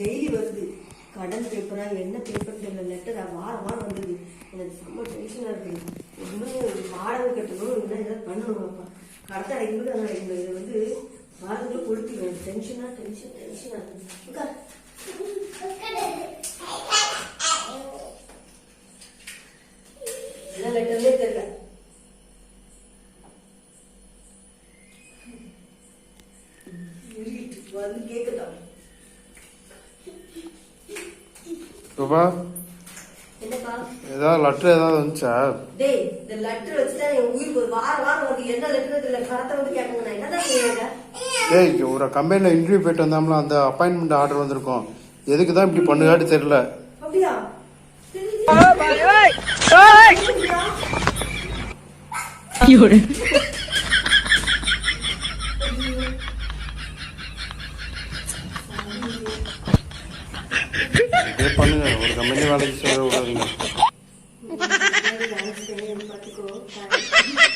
Daily வருது. கடன் பேப்பரா என்ன பேப்பர் தெரியல, லெட்டரா வாரம் வாரம் வந்தது. எனக்கு செம்ம டென்ஷனா இருக்கு. ஒன்றும் வாடகை கட்டணும், இல்லை ஏதாவது பண்ணணும். அப்பா கடத்த அடைக்கும்போது நான் இதை வந்து வாரத்துக்குள்ள கொடுத்துருவேன். டென்ஷனா இருக்கு. என்ன லெட்டர்னே தெரியல. வந்து கேட்கலாம். ஏதாவது லெட்டர் ஏதாவது வந்துச்சா? டேய், இந்த லெட்டர் வச்சுட்டா என் உயிருக்கு ஒரு வாரம் வந்து என்ன லெட்டர் இல்ல கடத்த வந்து கேட்குங்க. நான் என்னதான் செய்யறேன்? டேய், ஒரு கம்பெனில இன்டர்வியூ போயிட்டு வந்தாமல, அந்த அப்பாயின்மெண்ட் ஆர்டர் வந்திருக்கும். எதுக்கு தான் இப்படி பண்ணுகாட்டி தெரியல. அப்படியா? பண்ணுங்க, ஒரு கம்பெனி வேலைக்கு சேர விடாதீங்க. பார்த்துக்கோ.